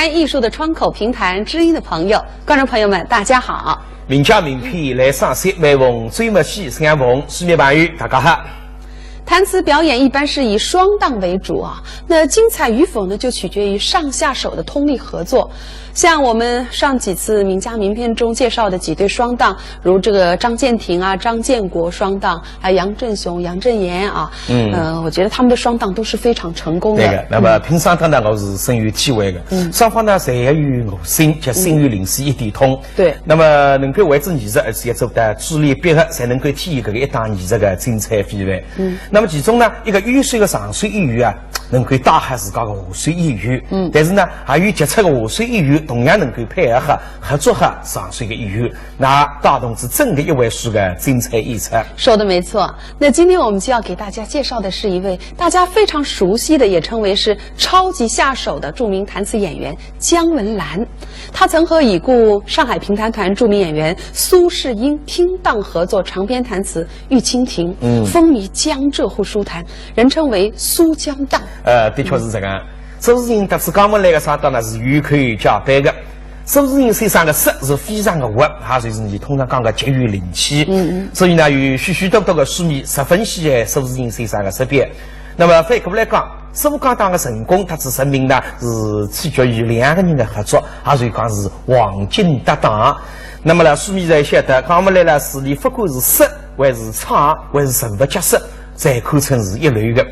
台艺术的窗口，评弹知音的朋友，观众朋友们，大家好。名家名片来赏析，每逢追么戏三逢，四面八语，大家好。弹词表演一般是以双档为主啊，那精彩与否呢，就取决于上下手的通力合作。像我们上几次名家名片中介绍的几对双档，如这个张建庭啊、张建国双档，还有杨振雄、杨振言啊，我觉得他们的双档都是非常成功的。对的，那么平常呢，我是深有体会的。双方呢，侪有我心，即心有灵犀一点通。对，那么能够为之艺术，而且做得珠联璧合，才能够体现这个一档艺术的精彩非凡。那么其中呢，一个远水的上水一鱼啊，能够打开自家的下水一鱼。但是呢，还有杰出的下水一鱼。同样能够配合合作上水的一员，那打动是整个一位书的精彩演出。说的没错。那今天我们就要给大家介绍的是一位大家非常熟悉的，也称为是超级下手的著名弹词演员姜文兰。他曾和已故上海评弹团著名演员苏世英听档合作长篇弹词《玉蜻蜓》，风靡江浙沪书坛，人称为苏江档。的确是这个。苏世英得知姜文来的上档呢是有口加倍的。苏世英身上的诗是非常的活，他就是你通常讲的极有灵气。所以呢，有许多的书迷十分喜爱苏世英身上的诗篇。那么反过来讲，苏江档的成功，它只证明呢是取决于两个人的合作，还是讲是黄金搭档。那么呢，书迷才晓得姜文来了是你不管是诗还是唱还是人物角色，才可称是一流的。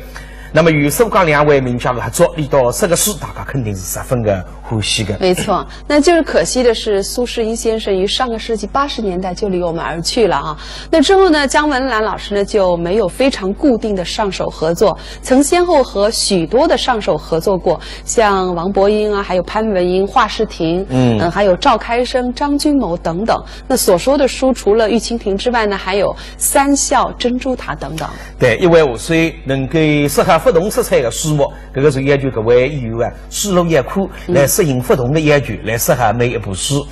那么与苏江两位名家的合作，离到这个书，大家肯定是十分的欢喜的。没错，那就是可惜的是，苏世英先生于上个世纪80年代就离我们而去了啊。那之后呢，姜文兰老师呢就没有非常固定的上手合作，曾先后和许多的上手合作过，像王伯英啊，还有潘文英、华世亭，还有赵开生、张君谋等等。那所说的书，除了《玉蜻蜓》之外呢，还有《三笑》《珍珠塔》等等。对，一位5岁能够适合不同色彩的书目，这个是要求各位演员啊，输入一库来适应不同的要求，来适合每一部书。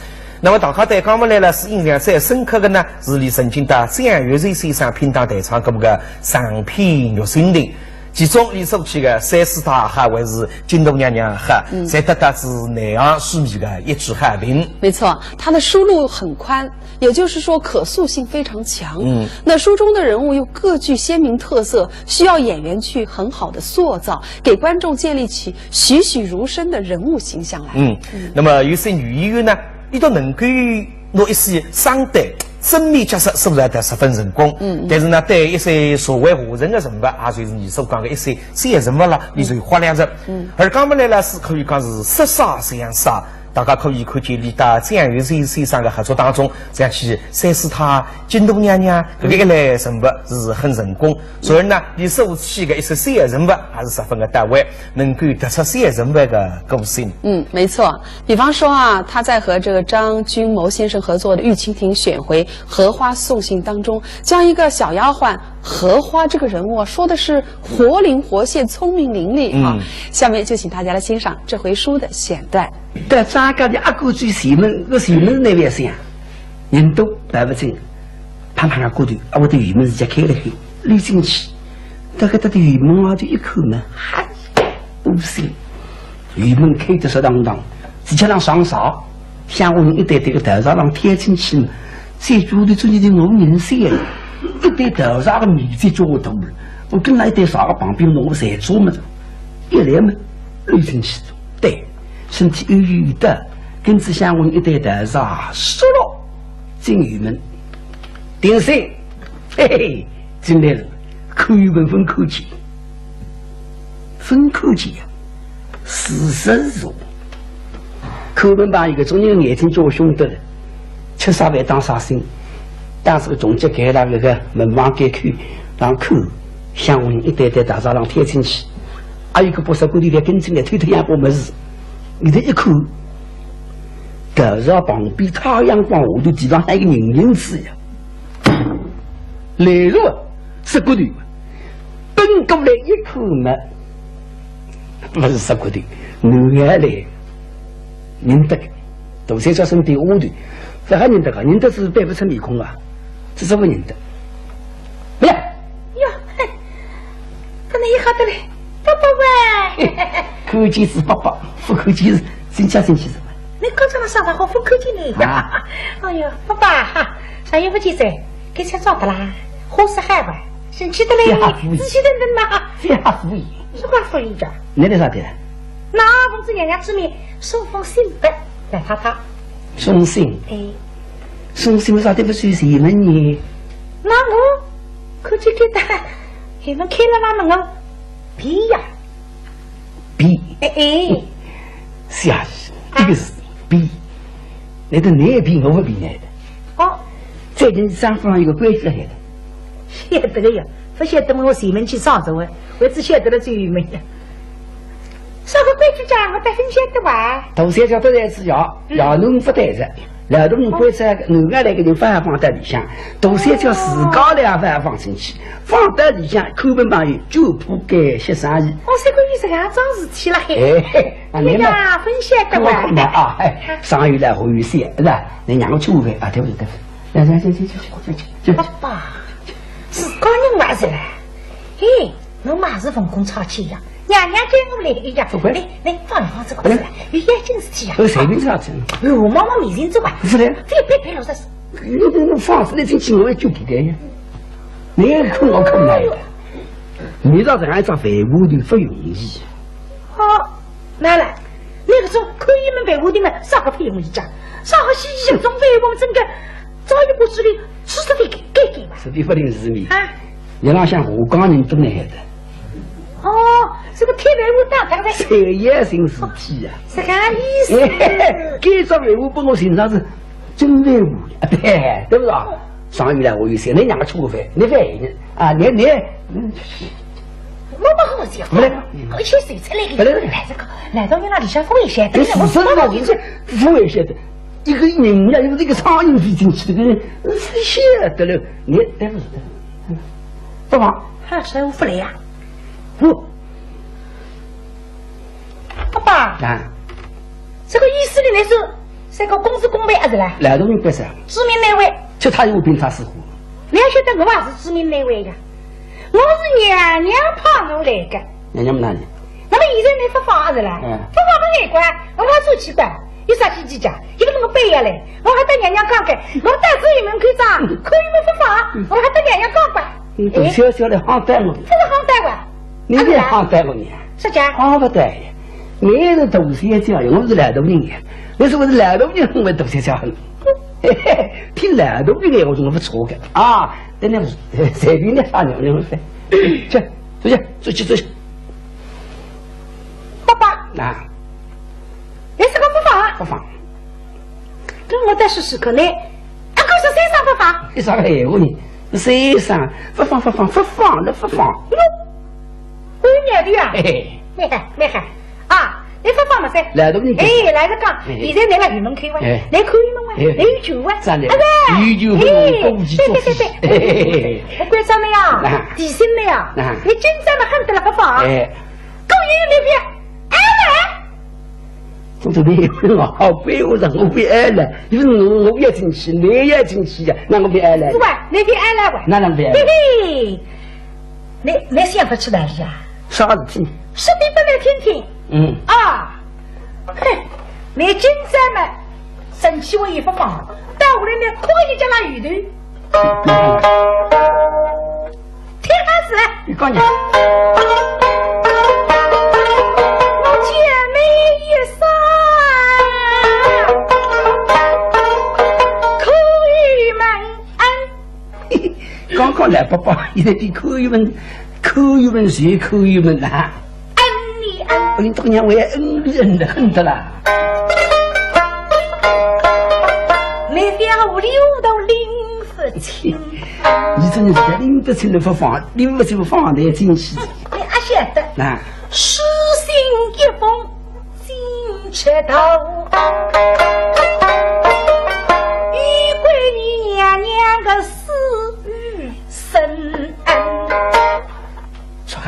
那么大家对姜文来了是印象最深刻的呢，是你曾经到张月瑞先生评弹台唱过个上片玉心灵，其中你所起的三师大还还是金豆娘娘哈，才得到是内行书迷的一致好评。没错，他的书路很宽，也就是说可塑性非常强。那书中的人物又各具鲜明特色，需要演员去很好的塑造，给观众建立起栩栩如生的人物形象来。那么有些女演员呢，伊都能够拿一些商代正面角色塑造得十分成功。但是呢，对一些所谓华人的人物，还就是你所讲的一些职业人物了，你就忽略着。而姜文来了是可以讲是色杀相杀。大家可以看见你到张月瑞先生的合作当中，这样去三师太、金豆娘娘这个一类人物是很成功。所以呢，你所起的一些商业人物还是十分的到位，能够突出商业人物的个性。没错。比方说啊，他在和这个张君谋先生合作的《玉蜻蜓》选回《荷花送信》当中，将一个小丫鬟荷花这个人物说的是活灵活现、聪明伶俐啊。下面就请大家来欣赏这回书的选段。在张家的阿哥最前门，那前门那边想，人都带不进，胖胖的骨头，我的院门直接开了开，溜进去，大概他的院门啊就一口门，嗨，不行，院门开得实当当，直接让上哨，像我们一袋袋的头上让贴进去，最主的中间的我人生，一袋头上的米在脚头，我跟那一袋上的旁边我才做么子，一来门溜进去，对。身体悠悠的，跟着像我一袋头上输了进院门，点声，嘿嘿，进来了，可以分口气，分口气啊，事实是，口门把一个中年眼睛叫我兄弟了，吃啥饭当啥心，当时个总结给了那个门房给开，让口像我一袋袋头上让贴进去，还有一个不是工地的跟进来推推洋过么事。你的一口头上旁边太阳光下头地方还有一个人子呀，来了十骨头，奔过来一口嘛，不是十骨头，男孩来，认得的，大三角身体下头，这还认得个，认得是背不出面孔啊，这是不认得。不呀，哟，跟你一好的嘞，爸爸喂。口气是爸爸，不口气是进去什么？你搞这么上好不客气呢呀！哎呦，爸爸，上月不记噻，给钱找的啦，好是害吧？生气的嘞，仔细的人呐，非常敷衍，什么敷衍着？你在啥地？那奉子娘娘之命，送封信的来他。送信？哎，送信为啥地不算谁门呢？那我可就给他，你们开了那门哦，逼呀，逼，哎，是啊，这个是逼，那个你也逼，我不逼来的。哦，最近商府上有个规矩来的。晓得了呀，不晓得我前门去上着我只晓得了最门的。啥个规矩讲，我得很晓得哇。大三角都在吃药，药农不带着，劳动人关在男的那个人放在里向，大三角自家来放进去，放在里向口本朋友就怕该些生意。我这个意思啊，桩事体了嘿。哎，你呀，分晓得哇。啊，哎，生意来后有些，是吧？你让我吃饭啊，对不对？来，去。爸爸。自家人话是啦，嘿，我马是奉公操气呀，娘娘叫我来一样，来放这个子，有眼睛事体呀。随便啥子？我妈妈面前走吧。不是的，别老实。你放肆的进去，我也就不该呀。你看我看来，你让人家找废物的不容易。哦，来了，那个时候可以们废物的们啥个不容易讲？啥个西西中废物整个早一步之里。吃是得给吧，是的不定是米啊！你让像我刚人懂来的。哦，这个天雷我打他的。产业性事体呀，是个意思。该找废物帮我身上是真废物啊，对不对？上月来我有些，你让我吃个饭，你饭啊，你，我不好讲，我去谁出来的？来这个，来到你那里向不危险，但是我说不危险的。一个人呀，这个苍蝇飞进去，这个人是晓得了。你待会儿，不忙，还是我不来呀？爸爸啊，这个意思里来说，这个公司公办还是啦？劳动人关系，知名单位，就他有病，他死活。你要晓得，我也是知名单位的，我是娘娘派我来的。娘娘哪里？那么现在你发放还是啦？发放不爱管，我还做机关。有啥去计较？一个那个背下来，我还跟娘娘讲的，我带子你们可以长，可以没不放，我还跟娘娘讲过。你都小小的好带我，这个好带我，你也好带我你？是讲好不带，你是大小教育，我是劳动人呀。你说我是劳动人，我大小教育，听劳动人的我总不错的啊。等等，随便的发娘娘噻，去，走去。爸爸啊。你这个不放，跟我再试试看呢。可是山上不放，你啥个闲话呢？山上不放了。我有眼的呀，没喊啊！你不放嘛噻？来东西，来着讲，现在来了雨门开哇，来可以弄哇，来有酒哇，真的，有酒不能对，我关上了呀，提醒了呀，你紧张的很得了不放，够有那边。从这里我背我让我别爱了，因为我也进去，你也进去呀，那我别爱了。是吧？你别爱了吧？那能别？嘿嘿，你想不起来是啊？啥事情？说的不来听听。啊，嘿，你今天嘛，生气我也不放，到我那边可以叫他雨头。听开始。你讲讲。刚刚来爸爸，现在比口语文学口语文呐。我跟你讲，我也恩的很的啦。你表六都领不清，你真的是领不清的不放，领不清放在进去。你还晓得？那诗信一封金钗头，玉桂你娘娘个私语深恩。啥？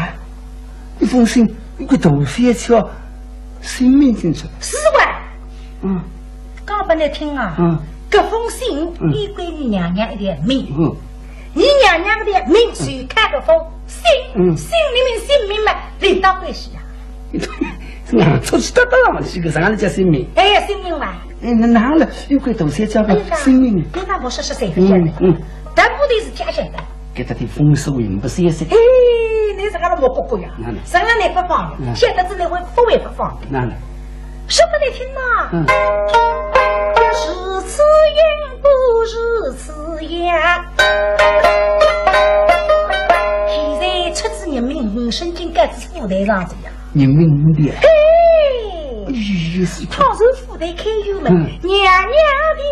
一封信，一个大三角，生命进去。是哇。讲不来听啊。这封信依归于娘娘的命。你娘娘的命谁看个封信？心里面姓名嘛，领导关系呀。出去得上去个啥子叫生命？哎，生命嘛。哪了？有块大山叫个生命。你看我说是谁不晓得？但不得是天晓得。给他的风水不是也是？哎，你是俺们我哥哥呀？上俺来不放，现在只能会不会不放。哪了？什么来听呐？是此言不是此言。现在出自人民神经盖子副台上子呀。人民的。嘿。倘若副台开油门，娘娘定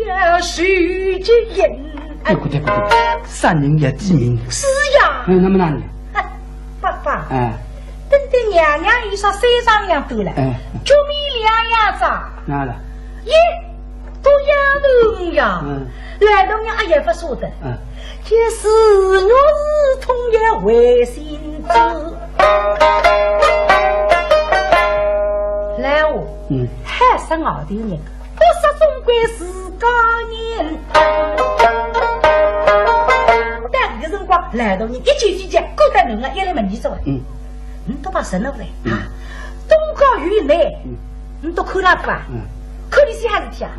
要受之人。对不对？三人也记名。是呀。那么哪里？爸爸。等等，娘娘衣裳3张样多了，就米2样子。哪了？耶，都丫头呀。来到娘也不说的。就是我是同样为心子。来我。还是熬的人，不是总归自家人。但这个辰光来到你一句句讲，够得人啊，一来问你说，你都把神了来啊，东高于内，你都看那个吧，看你些啥事体啊？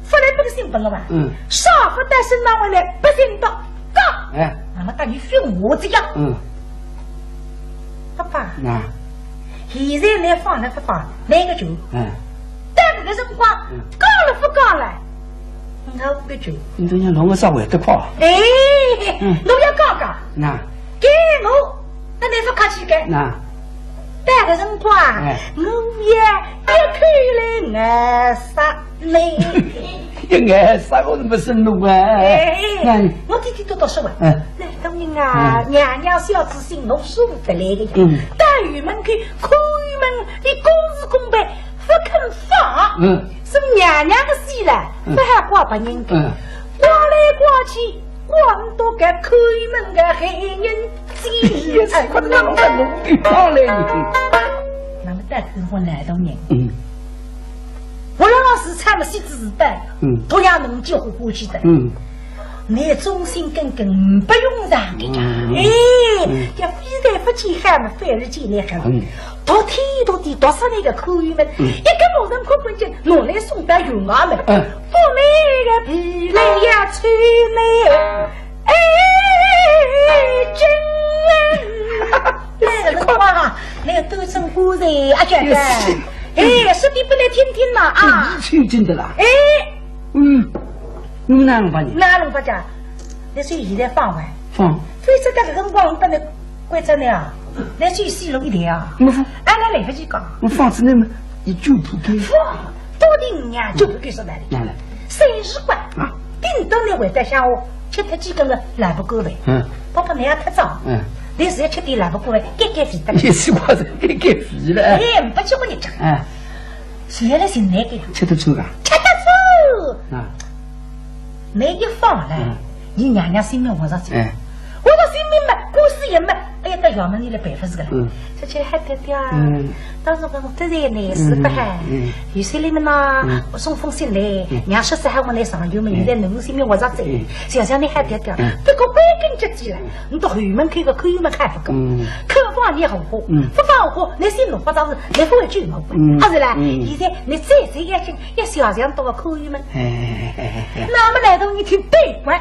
发来本性本了吧？少不得身上回来，不行到高，那么等于训我这样，爸爸，现在来放了不放，哪个酒？但这个辰光讲了不讲了，我不酒。你都要弄个稍微得快。哎，侬要讲讲。那。给我，那你说客气个。那。但个辰光，我也一看来爱杀你。一爱杀我怎么生怒啊？我天天都到说话。那当然啊，娘娘小子心侬舒服得来个呀。大院门口看门，你公事公办。不肯放，是娘娘的事了，不还挂把人给，挂来挂去，光多个开门的黑人机，哎，快点弄个弄地方来你。那么但是我来到人，我老是参么西子时代，同样能结婚过去的，你忠心耿耿，不用让的呀，要非来不及喊嘛，反而进来喊。到天到地到上那个口语们，一个某人可关键拿来送到云儿们，不来个皮来呀吹来，哎，真来了哇！那个都成古人啊，觉得，哎，师弟不来听听嘛啊！听真的啦，哎，你哪能把你？哪能把讲？那是现在放完，非这个辰光把那关着呢啊！来去西路一点啊！俺来不及讲。我房子那么一就不给。多的呀，就不给说来的。生日馆啊，顶多你会得像我吃他几根个来不够呗。爸爸你也太早。你是要吃点来不够呗，改肥的。你西瓜子改肥了。哎，不吃过你吃。谁来是哪个呀？吃得出啊？吃得出。你一放了，你娘娘性命我上去。我的性命嘛，故事也嘛。哎呀，到衙门里来办法子个了，说起来还得掉。当时我突然呢是不还，有些里面呢，我送封信来，娘说是喊我来上油嘛，现在农性命我上走，想想你还得掉，不过归根结底了，你到后门开个口油门开不够，口放你好货，不放货，你心弄不着是，你不会去弄，好是啦。现在你再谁也行，一小想到个口油门，那么来到你听对关，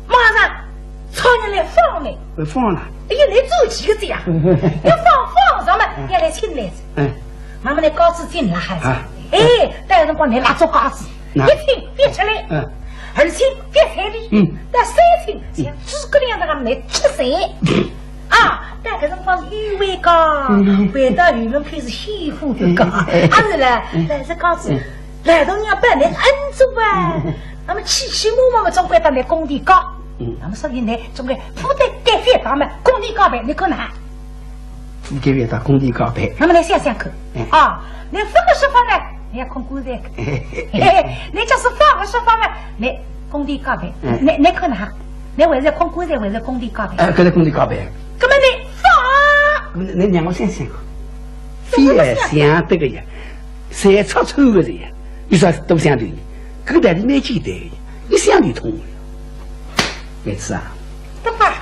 马上。超人来放呢，放了。哎呀，来做几个这样，要放上嘛，要来请来着。妈妈来高子进来孩子，哎，待辰光来拉做高子，一听别出来，二听别彩礼，但三听像诸葛亮他们来吃谁啊？待个辰光余为高，回到余门开始西湖的高，还是嘞，来这高子，来到娘办来恩主啊，那么起我们总归把那工地高。那么说现在总归铺在盖饭堂嘛，工地告白，你可哪？铺盖饭堂，工地告白。那么来想想看，啊，你这个说法呢，你要看古代个，你就是放个说法呢，你工地告白，你可哪？你为了看古代，为了工地告白。搿是工地告白。那么你放？你让我想想，非要想这个呀，谁出丑的人呀？你说都相对的，搿个道理蛮简单的，你想得通。妹子啊，爸爸，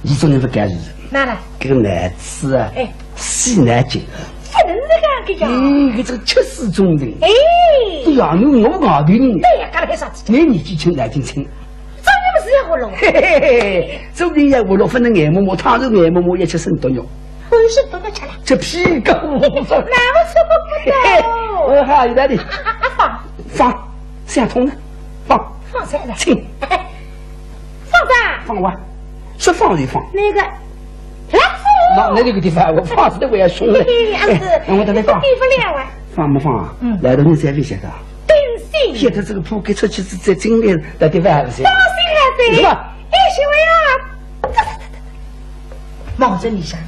你总能不干预。哪来？这个男子啊，西南京。不能那个呀？哎，这个七世忠人。哎，对呀，我外头人。对呀，干了干啥子？你年纪轻，来听清。这你们是要活了？嘿嘿嘿，周人也活了，分能眼摸摸，他是眼摸摸，一吃生毒药。我是多少吃了？这屁股我不说。那我吃不我还有哪里？放，想通了，放菜了，请放啥？放完，说放就放。那个。那个地方我放的我也凶了。我在那放。放不放啊？来到你才会晓得。对心。现在这个铺给出去是在精炼的地方还是？当心还是？是吧？哎，小薇啊，冒着你上。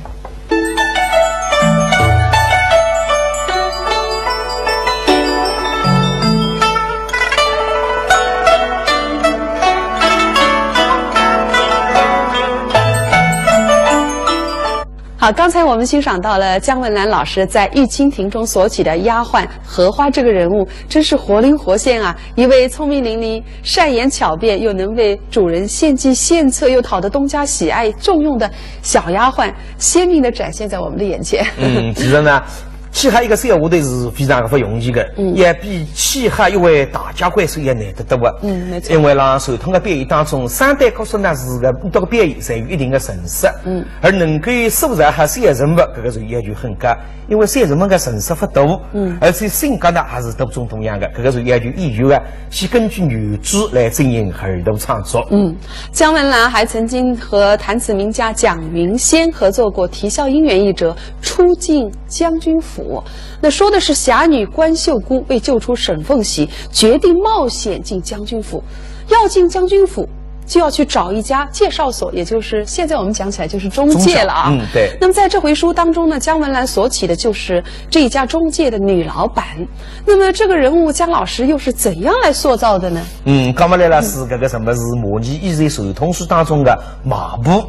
好，刚才我们欣赏到了姜文兰老师在《玉蜻蜓》中所起的丫鬟荷花这个人物，真是活灵活现啊！一位聪明伶俐、善言巧辩，又能为主人献计献策，又讨得东家喜爱重用的小丫鬟，鲜明地展现在我们的眼前。其实呢，漆黑一个小下头是非常不容易的，也比漆黑一位大家官手也难得多的。没错。因为让传统的表演当中，三代角色呢是个这个表演侪有一定的成色，而能够塑造和三人物，这个是要求很高。因为三人物的成色不多，而且性格呢还是多种多样的，这个是要求演员啊，先根据原著来进行合同创作。姜文兰还曾经和弹词名家蒋云仙合作过《啼笑姻缘》一折《出进将军府》，那说的是侠女关秀姑为救出沈凤喜，决定冒险进将军府。要进将军府，就要去找一家介绍所，也就是现在我们讲起来就是中介了啊。对。那么在这回书当中呢，姜文兰所起的就是这一家中介的女老板。那么这个人物姜老师又是怎样来塑造的呢？讲不来了是这个什么是模拟以前传统书当中的马步。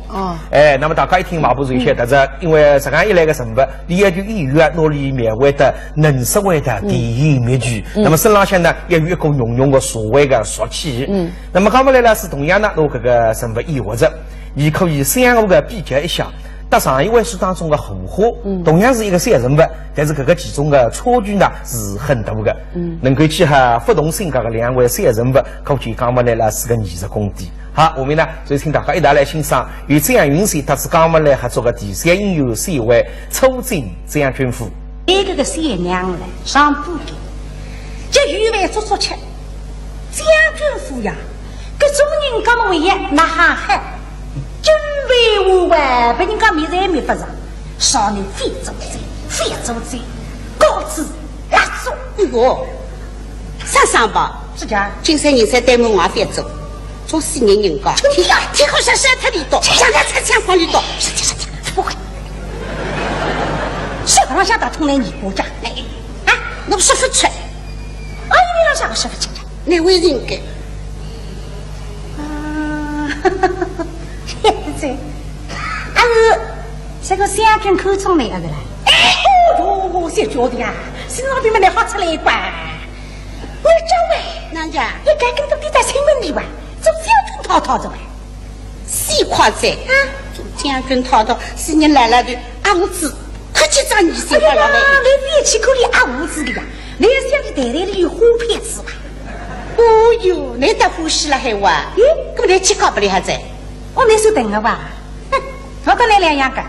那么大家一听马步就晓得这，因为这样一来个什么，你要求演员啊努力描绘的能实惠的地缘密具，那么身浪向呢也有一个运用的所谓的俗气。那么讲不来了是同样的，我这个什么意味着，你可以相互的比较一下。在上一位书当中的红花，同样是一个小人物，但是这个其中的差距呢是很大的。能够结合不同性格的两位小人物，可见讲不来了是个艺术功底。好，我们呢就请大家一道来欣赏与张云仙特此讲不来合作的第三音乐是一位出进将军府。一个小娘来上布给，这鱼饭做吃，将军府呀，各种人干么为呀，那还嗨。军备无外，被人家面子也没法上。少年非洲贼，非洲贼，高子压住。哎呦，上上吧，是家。今三人才对门外非洲，从4年人家，天空上山太里多，想他才枪光里多。是不会。手上想打通来你国家，啊，我说不出。哎，你让啥个说不出？哪位人给？这个将军口中来的啦！哎呦，谁觉得呀？身上边么来好出来一关？我这位，哪家？你该跟着对待新闻里哇，做将军滔滔着哇。谁夸赞？做将军滔滔，是你来了的阿五子，快去找你谁来了？你别去口里阿五子的呀！你想你带来的有花片子吧？哦哟，你得呼吸了还哇？我来去搞不了还在？我没说等了吧？我跟你两样个。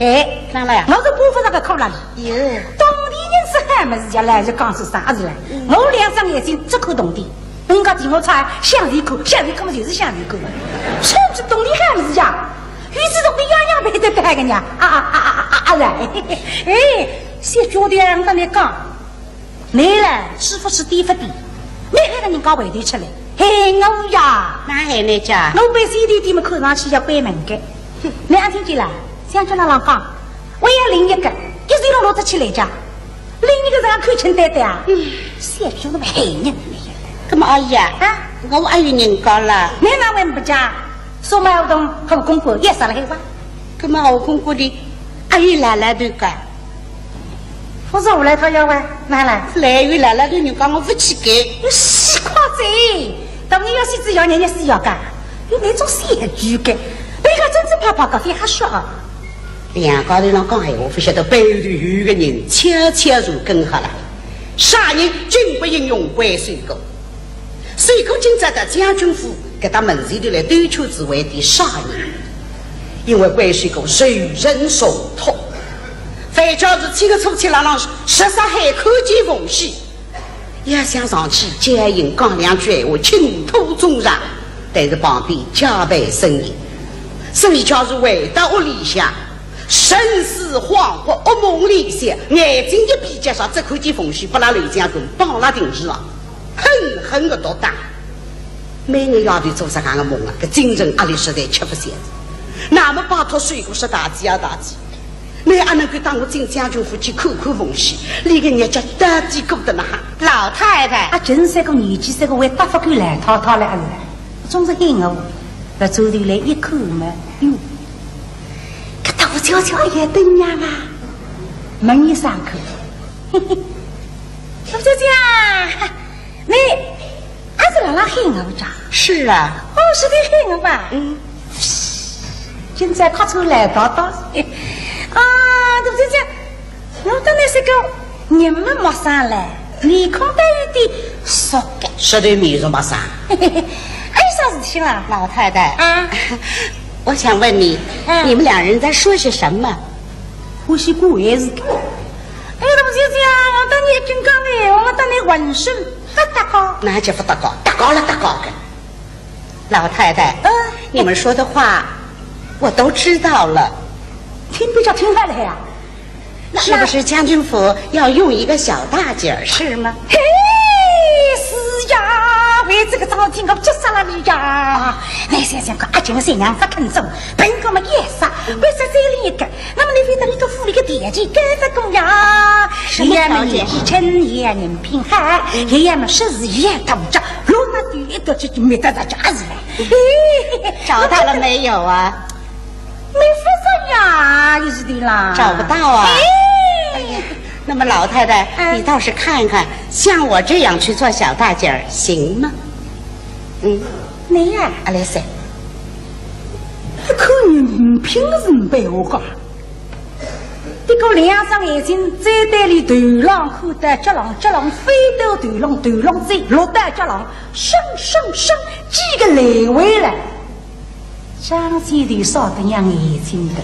哎，啷了呀？我是部分那个口那里。哟，当地人是喊么子呀？来就讲是啥子嘞？我两双眼睛只看懂的，人家听我唱向里口，向里口嘛就是向里口，甚至懂你喊么子呀？于是懂得样样背得白个呢。来，哎，先觉得让跟你讲，你嘞师傅是低不低？没喊个人家回头出来，嘿我呀，哪还那家？我被谁弟弟们看上去要关门的，你还听见了？想叫那老讲，我要另一个，一时弄得起来家，另一个人看清呆呆啊！谁说那么黑人？干嘛阿姨啊？我还有人家了。你那问不家？说买活动和公婆也杀了黑话。干嘛我公婆的阿姨来了对个？我说我来他要问，哪来？来又来了对人讲我不去给。有西瓜子，当你要是只要人家是要干，有那种小猪的，人家真正怕怕高飞还说啊。两高头上讲闲话，不晓得背后头有一个人悄悄地跟下来。啥人均不应用关水沟？水沟今朝的将军府给他门前头来对求之为的啥人？因为关水沟谁人所托？反正是几个出去了，十杀海口见缝隙，也想上去接应讲两句话，倾吐众人，但是旁边加倍声音，所以假如回到屋里向。生死恍惚，噩梦里想，眼睛一闭，加上这口见缝隙，把那刘将军绑了顶上，狠狠的毒打。每个丫头做啥个梦啊？这精神压力实在吃不消。那么巴托水果是大吉啊大吉，你还能够当我进将军府去口口缝隙，那个人家大吉够的了哈。老太太，啊，真是个年纪，这个为大发狗来套套来了，总是喊我，那走头来一口嘛，哟。我悄悄也等呀嘛，门一上口，嘿嘿，陆小姐，你还是老喊我不着？是啊，哦，是的喊我吧？现在靠出来叨叨，啊，陆小姐，我当然是个你们没上来，面孔带有点熟感，是的，面容没上。还有啥事情啊？老太太啊。我想问你，你们两人在说些什么？我是过也是个。哎，陆小姐，我当你跟讲的，我当你浑身不搭高。那就不搭高，搭高了搭高的。老太太，你们说的话我都知道了。听比较听下来呀。是不是将军府要用一个小大姐儿是吗？嘿，是呀，为这个张听我急死了你呀！你想想看，阿金三娘不肯走，本哥们也杀，为啥再另一个？那么你非得你到府里个点击干啥工呀？也么一称也人品好，也么说是也头着，罗那第一个就没得着家子了。找到了没有啊？没发生呀，就是的啦。找不到啊。哎呀，那么老太太，你倒是看看，像我这样去做小大姐儿行吗？你呀，阿来塞，可你凭什么被我讲？这个两双眼睛在袋里头浪口袋脚浪脚浪飞到头浪头浪在落袋脚浪生几个来回了，张起头少得样眼睛的。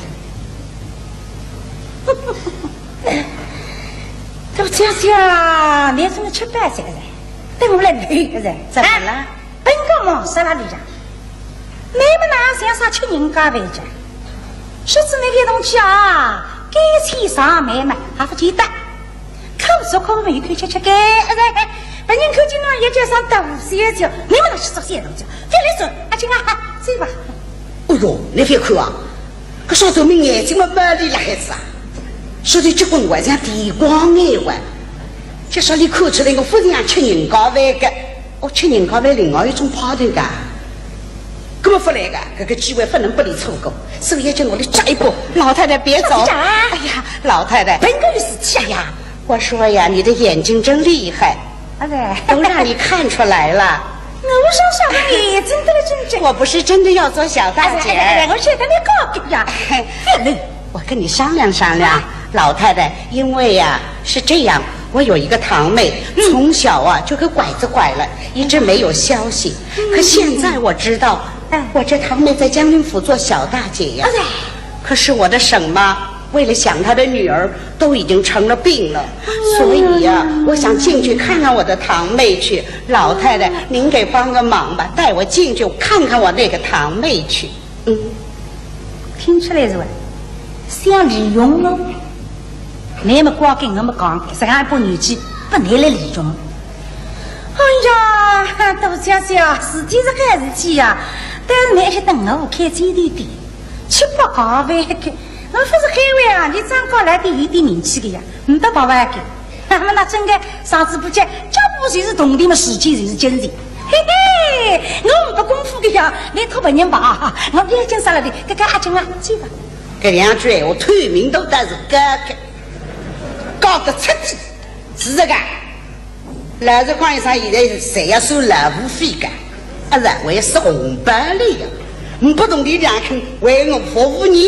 都讲讲，你怎么吃饭去了？等我来陪个人，怎么了？本个忙死了你家，你们哪想啥吃人家饭去？说是那个东西啊，该吃上买嘛，还不记得。口说口没口吃该，本人口经常也叫上大些酒，你们那去做些东西，别来说，阿青啊，走吧。哎呦，你别看啊，可少说明眼睛嘛没里了孩子啊。说的结婚晚上地光眼晚，就说你看出来我不是想吃人家饭的，我吃人家饭另外一种派头的，根本不来的，这个机会不能不你错过，所以叫我的抓一步。老太太别走！哎呀，老太太，本个有事气呀！我说呀，你的眼睛真厉害，都让你看出来了。我上小的眼睛都真正，我不是真的要做小大姐，我觉得你搞的呀，我跟你商量商量。老太太，因为呀是这样，我有一个堂妹，从小啊就给拐子拐了，一直没有消息。可现在我知道，我这堂妹在将军府做小大姐呀。可是我的婶妈为了想她的女儿，都已经成了病了，所以呀，我想进去看看我的堂妹去。老太太，您给帮个忙吧，带我进去看看我那个堂妹去。听出来是吧？想利用我。你们光跟我们讲，这样把年纪不拿来利用。哎呀，杜小姐，事体是好事体呀，但是你还是等我开这点点，吃不高饭给。我不是海外啊，你长高来点有点名气的呀，你到八万给。那么那真的上次不讲，脚步就是动的嘛，时间就是精神。嘿嘿，我不功夫的呀，你托别人吧，我不要讲啥了的，这个阿金啊，走吧。这两句我推明都但是哥哥。搞得彻底是这个，老实讲一声，现在谁要收劳务费的？认为是红包来的，你不懂的两肯为我服务你，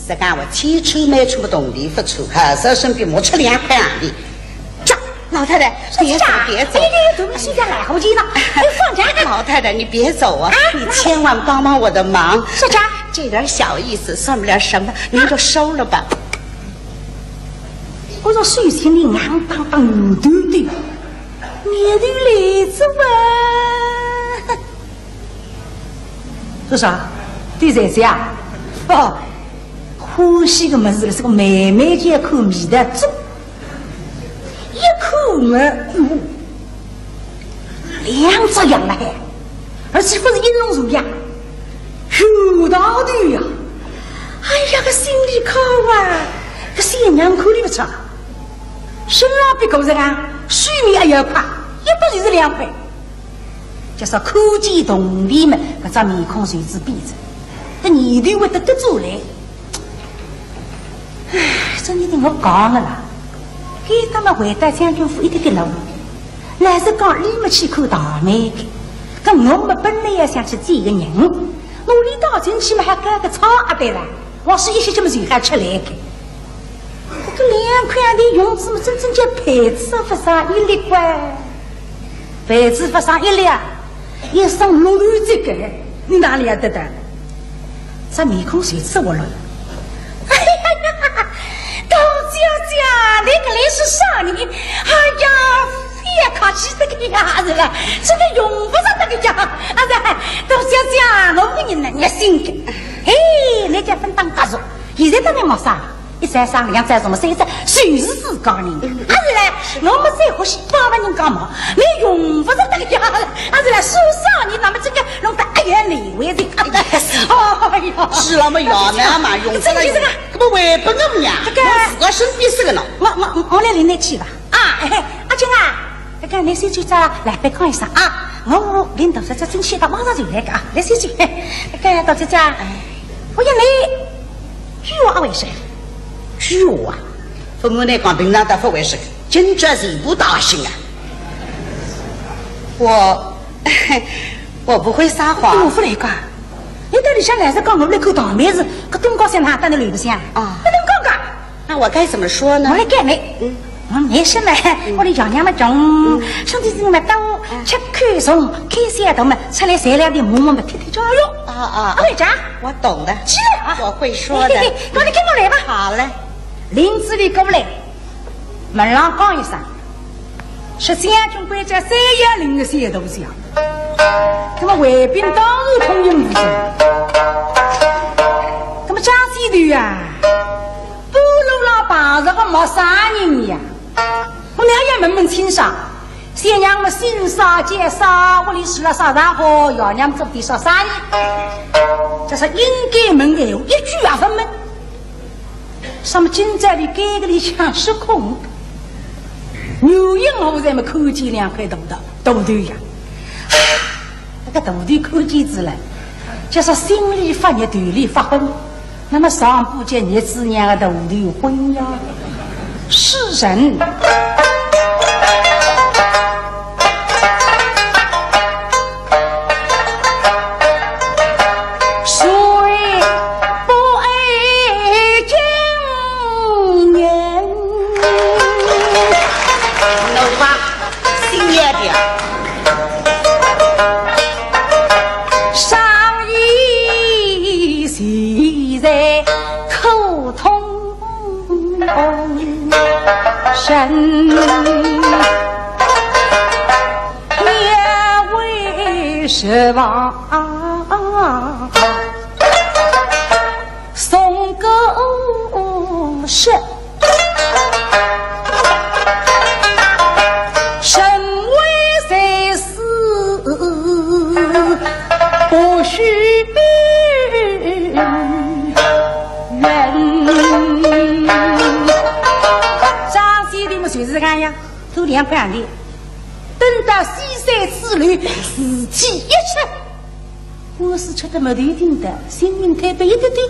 是讲我千秋买出不动地不出，还是身边莫出2块洋钿。这老太太，别走，别走！都是谁家来好几呢？放假的。老太太，你别走啊！你千万帮帮我的忙。是这，这点小意思算不了什么，您就收了吧。我说水仙里硬邦邦牛头的，牛头来着嘛。说啥？对谁子呀？哦，欢喜个么子了，是个妹妹家口米的粥，一口嘛，2只羊了还，而且不是一笼肉呀，厚道的呀！哎呀，个心里口啊，个鲜娘口里不吃，身上别狗人啊，水米还要快，一不就是2块。就是口见动力们，搿张面孔随之闭着，这年头会得做来。唉，这你听我讲了啦，给他们回答将军府一点点路，乃是讲立没去口大妹的，搿我们本来也想去见一个人，努力到进去嘛还干个草啊对啦，往是一些这么水还吃来的。这2块的用子嘛，真正叫牌子不上一粒乖，牌子不上一粒啊！一生落头这个，你哪里要得的？这面孔谁吃我了？哎呀，高姐姐，你个来是啥呢？哎呀，非客气这个样子了，这个用不上这个样。啊对，高姐姐，我给你能个心的。哎，你家分当家族，现在当然没啥。一三3两再什么3次，随时是讲人。还是嘞，我们再欢喜8万人讲嘛，你用不着这个样了。还是嘞，说啥你那么这个弄得哎呀你为这个的，哎呀，是了么要那嘛用这个，这不为不我呀？这个我身边是个喏，我来领你去吧。啊，阿金啊，这个你先去找来别讲一声啊，我领导说这真去到马上就来个啊，来先去。这个大姐姐，我要你据我为谁？据我啊，父母来讲平常都不会是今朝是不大心啊。我不会撒谎。我不来讲，你到底想来是讲我那口倒霉子，可东高山哪当的留不下啊？不能讲讲，那我该怎么说呢？我来改你，我没事嘛，我的娘娘们种，兄弟姊妹都吃口松，开山头们出来善良的母母们天天教育。啊，会长，我懂的，起来啊，我会说的。那你跟我来吧。好嘞。林子里过来，门上讲一声，是将军归在310的山头上，那么卫兵当然统营无声。那么江西头啊，半路上碰着个没啥人呀，我俩也问问清爽。先让我新烧街烧，屋里洗了烧上好，要娘做的烧啥呢？这是应该问的，一句也不问。什么今在的盖个里抢失控，牛鹰我在么看见2块大头呀！那个大头看见子了，就是心里发热，头里发昏。那么上不见日子娘的大头昏呀，是人。神也为失望，送狗是身为谁死，不须就是看呀，头2块洋钿，等到西山之旅，士气一切。我是吃得没头顶的，心命太多一点点，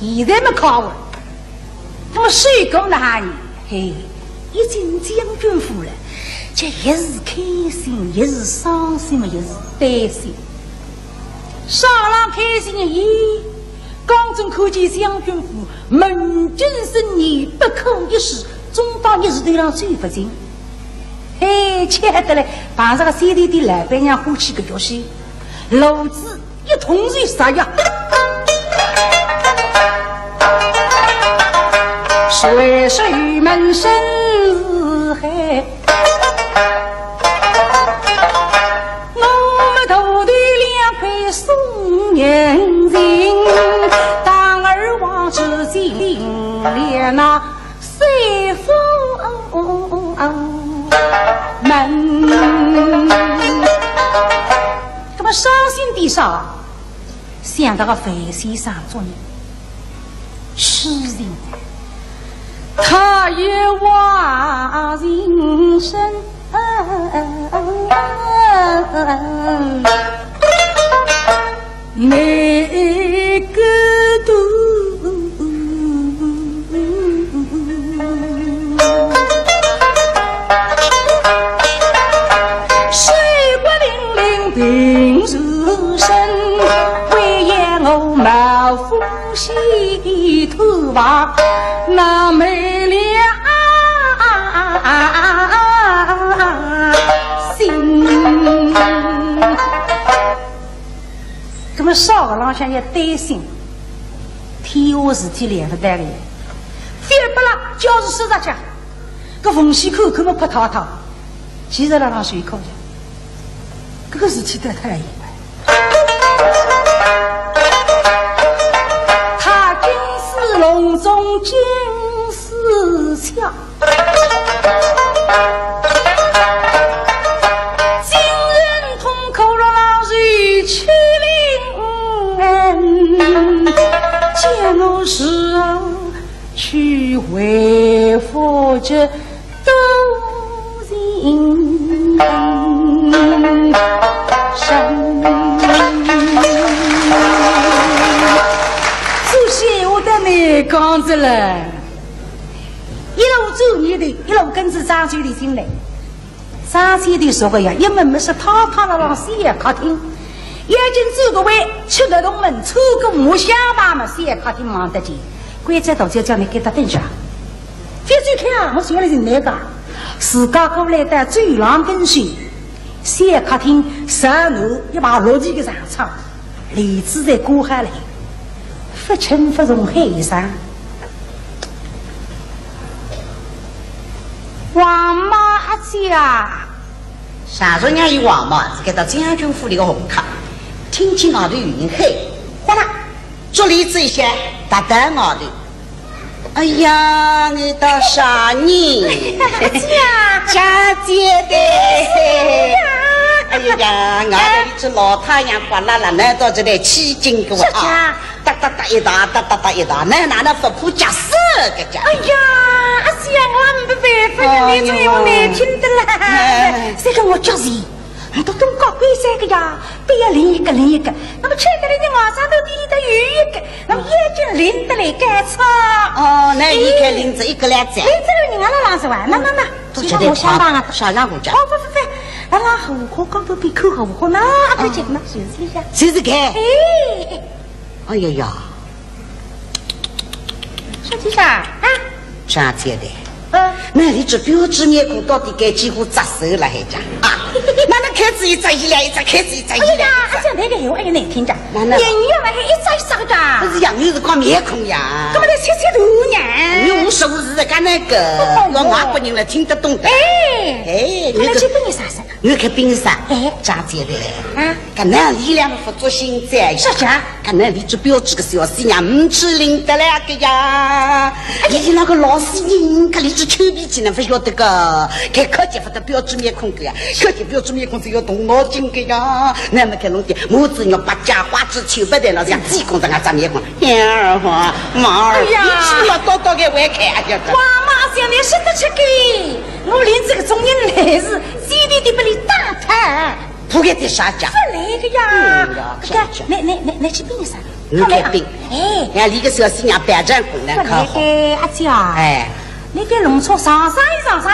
现在没考我。那么水果那哈呢？嘿，一进将军府了，这一时开心，一时伤心嘛，一时担心。上浪开心的伊，刚正可见将军府门军生你不可一世，终到你是对上最不敬。哎，切得嘞，把这个山里的老板娘呼起个角色，老子一通水杀呀！水水门深似海，我们头的两块送人情，当儿王之金连那随风门，这么伤心地上想到个飞先生做人，诗人他也话人生每个都水波粼粼定如神，为言我冒夫洗头发那美丽心，这么少个郎向也担心天下事体连不带的，非不啦就是说上去个缝隙口口么不套套，其实让随口的这个事体得太意外，他今世隆中今世俏，今人通口了水去灵，见我时去回复着都人生。这些我的你讲着了，一路走你的，一路跟着张嘴的进来。张嘴的说个呀，一门没是堂堂的往西客厅，眼睛走个弯，出个东门，抽个木箱把嘛，西客厅忙得紧。关在道就叫你给他等下。这最看我说的是哪个？自家过来的最郎跟随，西客厅上楼一把逻辑的上场，李子在过海里，不称不容黑山。王妈家，上昨年有王妈是给到将军府里的红卡，听听我的语音嘿，哗啦，做李子一些，打打我的。哎呀，你到啥人？家姐的。哎呀，我的一只老太阳哗啦啦，难道这来起劲给我啊？哒哒哒一打，哒哒哒一打，那拿那佛普假死个家。哎呀，阿姐，我没办法，你这样难听的啦。这个我叫谁？我都东高背三个呀，背要另一个另一个，那么吃得来的网上都滴的有一个，那么眼睛拎得来干草。哦，那一个拎着一个来摘。拎着了人家那是吧？那，都觉得我想帮啊，想让我家。哦不，那后火刚都比口后火那不行那试一下。试试看。哎呀呀，小弟啥啊？张姐的。那你这标志面孔到底该几乎扎手了还讲啊？那开始一扎一两，一扎开始一扎一两。哎呀，阿讲那个有哎呀难听着，人家那还一扎一扎的。不是养牛是光面孔呀？干嘛在切头呢？你无所事的干那个，要外国人来听得懂的。哎，那去冰啥啥？你看冰啥？哎，张姐的啊，干那力量的合作性在。是啥？干那你这标志个小事呀，唔去领得了个呀。你那个老师人，看你这臭脾气呢，不晓得个。看科技发的标志面孔个呀，科技标志面孔是要动脑筋个呀。那么看弄的，母子要把家花枝求不得了，这样几公子啊，张面孔，儿花妈儿，你起码多多给我看呀。哇妈想你是得吃个，我连这个中人来是基地的不离大谈。不给的啥家？不来个呀！那去冰啥？你看冰，哎，俺离个小媳娘办战工呢，可好？阿姐啊，哎，那个农村上山，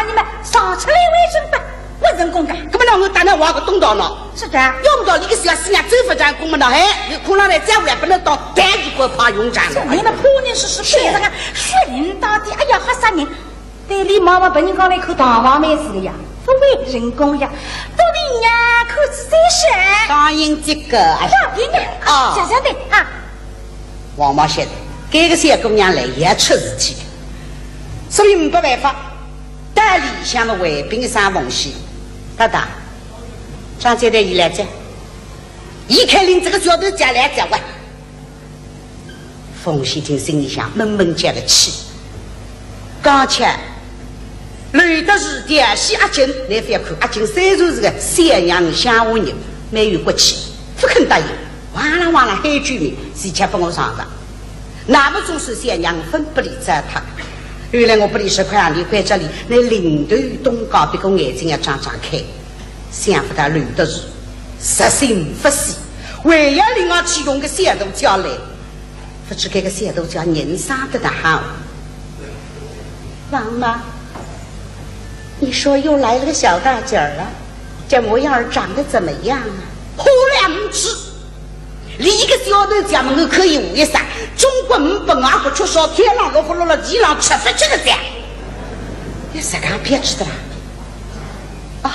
你们上出来为什么？我成功的。那么呢，我当然挖个东道了。是的。要不到你个小四娘走不长工么呢？哎，你空上来再回来不能到单一国怕勇战了。你那破人是背着个血淋到底，哎呀，好杀人！对你妈妈本人讲了一口大话没事的呀，不为人工呀，到底呀口子真是。当然这个哎。要给你啊，想想的啊。王妈现在这个小姑娘来也出事体，所以没办法。带理想的卫兵上奉系，大大，张姐的一来讲，一开领这个小头家来讲话，奉系听心里想闷闷接了气。刚才累的是电视阿金，来翻看阿金虽然是个山羊乡下人，没有骨气，不肯答应，哇啦哇啦喊居民，直接把我上了。那么总是山羊分不离在他。原来我不离10块2厘块这里，那领头东高别个眼睛要张张开，想不到累的是实心不死，还要另外去用个小豆角来，不知这个小豆角人杀的好。王妈，你说又来了个小大姐儿了，这模样儿长得怎么样啊？好两只，离个小豆角门口可以5、3。中国500个出烧天狼老虎了地狼吃不这个赞，你谁敢别吃的啦？啊，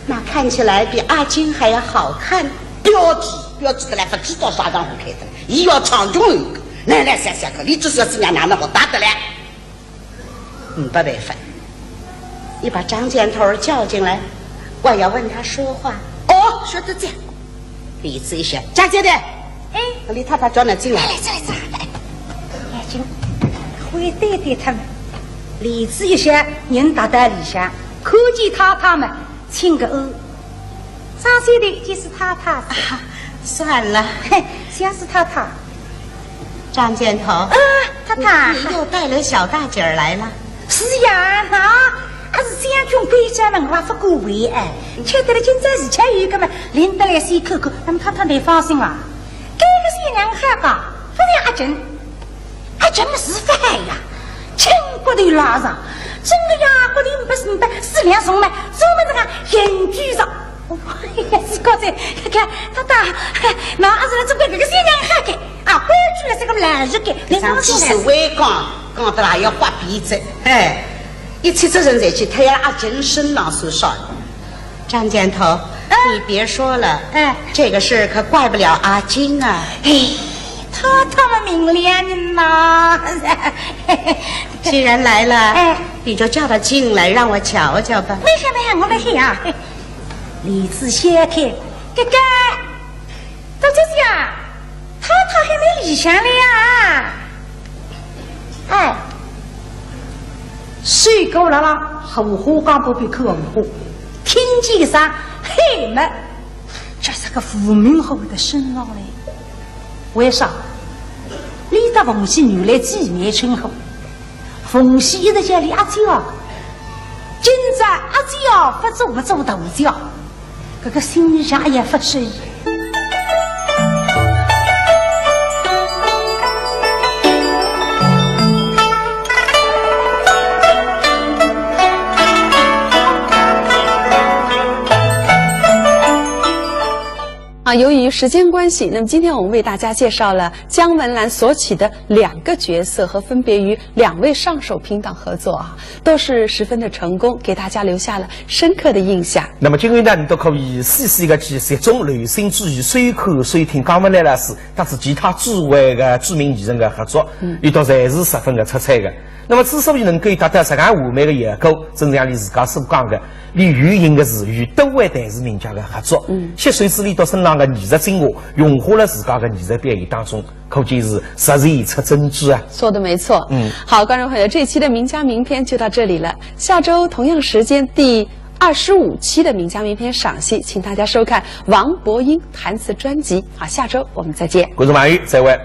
那看起来比阿金还要好看。标志的来不知道啥账户开的，一要长中一个，来三个，你只小子娘娘的好打得来。没办法，你把张箭头叫进来，我要问他说话。哦，说的这样，理智一些，张姐的。哎，李太太叫你进来。来，眼睛会对对他们，理智一些，人大在理想，科技太太们亲个恩。张岁的就是太太啊，算了，像是太太。张箭头，太太，你又带了小大姐儿来了。是呀，还是将军归家门话不过为哎，吃得了今朝是吃鱼个嘛，领得来水口口，那么太太你放心啊。这个新娘还讲，不是阿珍是饭呀，亲骨头拉上，整个呀骨头不是4两送嘛，专门这个人居上。哎呀，是刚才看他大，那还是这个新娘还给啊，关注了这个烂日给，你上几是外讲得啦要画鼻子，哎，一切这人在去，他要阿珍身上所少。张箭头。你别说了，这个事可怪不了阿金啊！哎，他们明廉人呐。既然来了，你就叫他进来，让我瞧瞧吧。没事，我没事啊。李子掀开，哥哥，到这是呀，他还没理想了呀。哎，水沟了啦，后花岗不必口红，听见个啥？嘿么，这是个妇名后的身上嘞。为啥？你到凤溪原来几年春后，凤溪一直叫你阿娇，今朝阿娇不做大叫，这个心里上也不适意。由于时间关系，那么今天我们为大家介绍了姜文兰所起的2个角色和分别与2位上手拼档合作啊，都是十分的成功，给大家留下了深刻的印象。那么今后呢，你都可以细细的去涉种流行之余，随口随听姜文兰老师但是其他诸位的著名艺人的合作，遇到侪是十分的出彩的。那么之所以能够达到这样完美的效果，正像你自家所讲的，你运用的是与多位电视名家的合作，吸收自己到身上的艺术精华，融合了自家的艺术表现当中，可见是实力出真知啊！说的没错。好，观众朋友，这一期的名家名篇就到这里了。下周同样时间第25期的名家名篇赏析，请大家收看王柏英弹词专辑。好，下周我们再见。观众朋友，再会。